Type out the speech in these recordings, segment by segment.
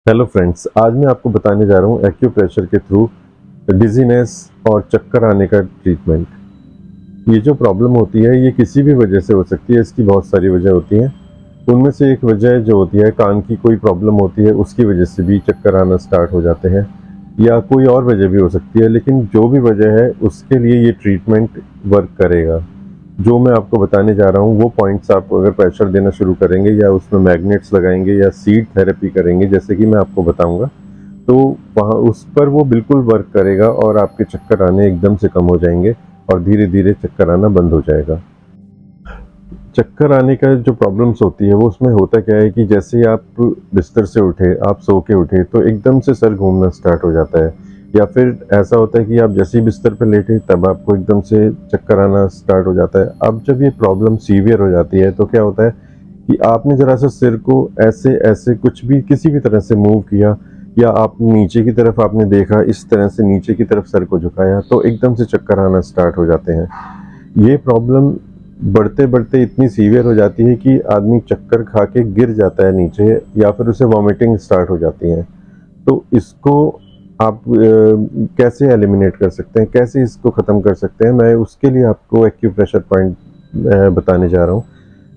Hello friends, आज मैं आपको बताने जा रहा हूँ एक्यूप्रेशर के थ्रू डिजीनेस और चक्कर आने का ट्रीटमेंट। ये जो प्रॉब्लम होती है ये किसी भी वजह से हो सकती है। इसकी बहुत सारी वजह होती हैं। उनमें से एक वजह जो होती है, कान की कोई प्रॉब्लम होती है, उसकी वजह से भी चक्कर आना स्टार्ट हो जाते हैं, या कोई और वजह भी हो सकती है। लेकिन जो भी वजह है उसके लिए ये ट्रीटमेंट वर्क करेगा। जो मैं आपको बताने जा रहा हूँ वो पॉइंट्स आप अगर प्रेशर देना शुरू करेंगे या उसमें मैग्नेट्स लगाएंगे या सीड थेरेपी करेंगे, जैसे कि मैं आपको बताऊंगा, तो वहाँ उस पर वो बिल्कुल वर्क करेगा और आपके चक्कर आने एकदम से कम हो जाएंगे और धीरे धीरे चक्कर आना बंद हो जाएगा। चक्कर आने का जो प्रॉब्लम्स होती है वो उसमें होता क्या है कि जैसे ही आप बिस्तर से उठे, आप सो के उठे, तो एकदम से सर घूमना स्टार्ट हो जाता है। या फिर ऐसा होता है कि आप जैसे ही बिस्तर पर लेटे तब आपको एकदम से चक्कर आना स्टार्ट हो जाता है। अब जब ये प्रॉब्लम सीवियर हो जाती है तो क्या होता है कि आपने ज़रा सा सिर को ऐसे ऐसे कुछ भी किसी भी तरह से मूव किया, या आप नीचे की तरफ आपने देखा, इस तरह से नीचे की तरफ सर को झुकाया, तो एकदम से चक्कर आना स्टार्ट हो जाते हैं। ये प्रॉब्लम बढ़ते बढ़ते इतनी सीवियर हो जाती है कि आदमी चक्कर खा के गिर जाता है नीचे, या फिर उसे वॉमिटिंग स्टार्ट हो जाती है। तो इसको आप कैसे एलिमिनेट कर सकते हैं, कैसे इसको ख़त्म कर सकते हैं, मैं उसके लिए आपको एक्यूप्रेशर पॉइंट बताने जा रहा हूँ,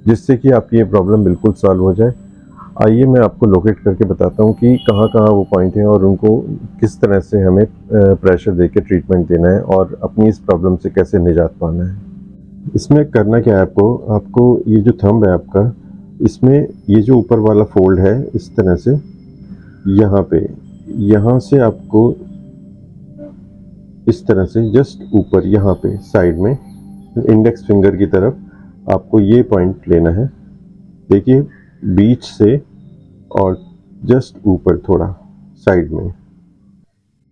जिससे कि आपकी ये प्रॉब्लम बिल्कुल सॉल्व हो जाए। आइए मैं आपको लोकेट करके बताता हूँ कि कहाँ कहाँ वो पॉइंट हैं और उनको किस तरह से हमें प्रेशर देके ट्रीटमेंट देना है और अपनी इस प्रॉब्लम से कैसे निजात पाना है। इसमें करना क्या है, आपको आपको ये जो थंब है आपका, इसमें ये जो ऊपर वाला फोल्ड है, इस तरह से यहाँ पे, यहाँ से आपको इस तरह से जस्ट ऊपर यहाँ पे साइड में इंडेक्स फिंगर की तरफ आपको ये पॉइंट लेना है। देखिए, बीच से और जस्ट ऊपर थोड़ा साइड में,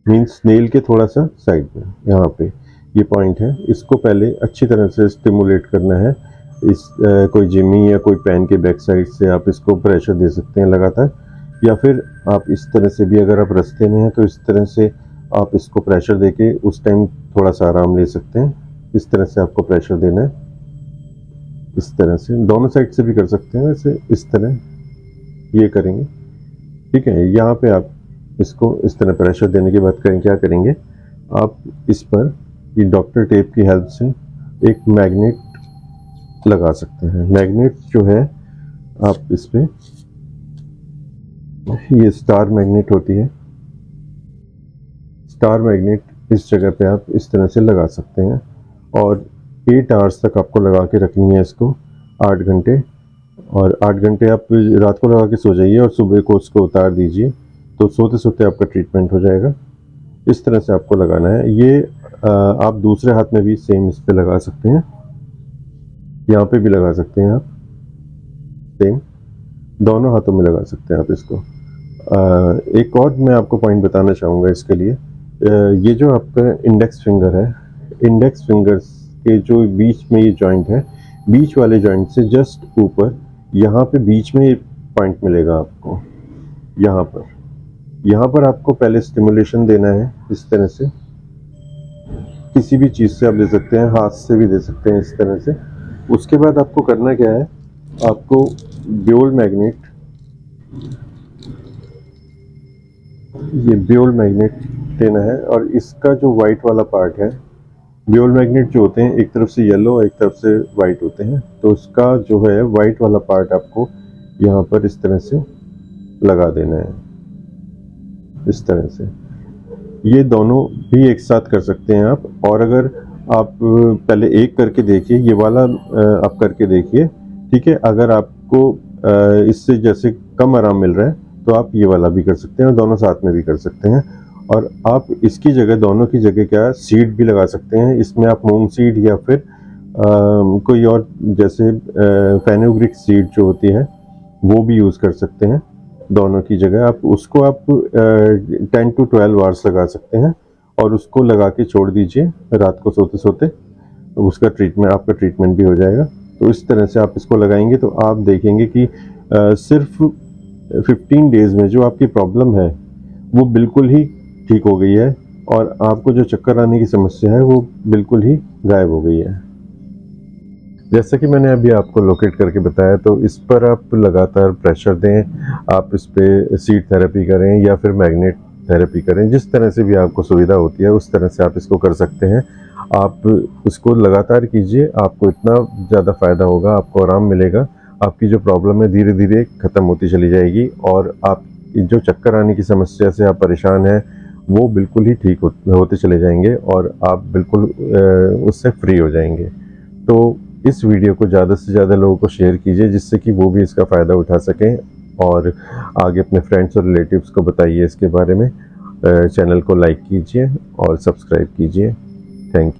मीन्स नेल के थोड़ा सा साइड में, यहाँ पे ये पॉइंट है। इसको पहले अच्छी तरह से स्टिमुलेट करना है। इस कोई जिमी या कोई पेन के बैक साइड से आप इसको प्रेशर दे सकते हैं लगातार, या फिर आप इस तरह से भी, अगर आप रास्ते में हैं तो इस तरह से आप इसको प्रेशर देके उस टाइम थोड़ा सा आराम ले सकते हैं। इस तरह से आपको प्रेशर देना है, इस तरह से दोनों साइड से भी कर सकते हैं। वैसे इस तरह ये करेंगे, ठीक है। यहाँ पे आप इसको इस तरह प्रेशर देने के बाद क्या करेंगे, आप इस पर ये डॉक्टर टेप की हेल्प से एक मैग्नेट लगा सकते हैं। मैग्नेट जो है, आप इस पे, ये स्टार मैग्नेट होती है, स्टार मैग्नेट इस जगह पे आप इस तरह से लगा सकते हैं। और 8 आवर्स तक आपको लगा के रखनी है इसको, 8 घंटे। और 8 घंटे आप रात को लगा के सो जाइए और सुबह को उसको उतार दीजिए, तो सोते सोते आपका ट्रीटमेंट हो जाएगा। इस तरह से आपको लगाना है। ये आप दूसरे हाथ में भी सेम इस पे लगा सकते हैं, यहाँ पे भी लगा सकते हैं आप, सेम दोनों हाथों में लगा सकते हैं आप इसको। एक और मैं आपको पॉइंट बताना चाहूँगा इसके लिए। ये जो आपका इंडेक्स फिंगर है, इंडेक्स फिंगर्स के जो बीच में ये जॉइंट है, बीच वाले जॉइंट से जस्ट ऊपर यहाँ पे बीच में पॉइंट मिलेगा आपको। यहाँ पर आपको पहले स्टिमुलेशन देना है, इस तरह से। किसी भी चीज़ से आप दे सकते हैं, हाथ से भी दे सकते हैं, इस तरह से। उसके बाद आपको करना क्या है, आपको ब्योल मैग्नेट, ये ब्योल मैग्नेट लेना है। और इसका जो वाइट वाला पार्ट है, ब्योल मैग्नेट जो होते हैं एक तरफ से येलो एक तरफ से वाइट होते हैं, तो उसका जो है वाइट वाला पार्ट आपको यहाँ पर इस तरह से लगा देना है, इस तरह से। ये दोनों भी एक साथ कर सकते हैं आप। और अगर आप पहले एक करके देखिए, ये वाला आप करके देखिए, ठीक है। अगर आपको इससे जैसे कम आराम मिल रहा है तो आप ये वाला भी कर सकते हैं, और दोनों साथ में भी कर सकते हैं। और आप इसकी जगह, दोनों की जगह क्या, सीड भी लगा सकते हैं। इसमें आप मूंग सीड या फिर कोई और, जैसे फेनुग्रीक सीड जो होती है, वो भी यूज़ कर सकते हैं। दोनों की जगह आप उसको 10 to 12 आवर्स लगा सकते हैं, और उसको लगा के छोड़ दीजिए रात को सोते सोते, तो उसका ट्रीटमेंट, आपका ट्रीटमेंट भी हो जाएगा। तो इस तरह से आप इसको लगाएंगे तो आप देखेंगे कि सिर्फ 15 डेज़ में जो आपकी प्रॉब्लम है वो बिल्कुल ही ठीक हो गई है, और आपको जो चक्कर आने की समस्या है वो बिल्कुल ही गायब हो गई है। जैसा कि मैंने अभी आपको लोकेट करके बताया, तो इस पर आप लगातार प्रेशर दें, आप इस पे सीट थेरेपी करें या फिर मैग्नेट थेरेपी करें, जिस तरह से भी आपको सुविधा होती है उस तरह से आप इसको कर सकते हैं। आप इसको लगातार कीजिए, आपको इतना ज़्यादा फ़ायदा होगा, आपको आराम मिलेगा, आपकी जो प्रॉब्लम है धीरे धीरे ख़त्म होती चली जाएगी और आप जो चक्कर आने की समस्या से आप परेशान हैं वो बिल्कुल ही ठीक होते चले जाएंगे और आप बिल्कुल उससे फ्री हो जाएंगे। तो इस वीडियो को ज़्यादा से ज़्यादा लोगों को शेयर कीजिए, जिससे कि वो भी इसका फ़ायदा उठा सकें और आगे अपने फ्रेंड्स और रिलेटिव्स को बताइए इसके बारे में। चैनल को लाइक कीजिए और सब्सक्राइब कीजिए। Thank you.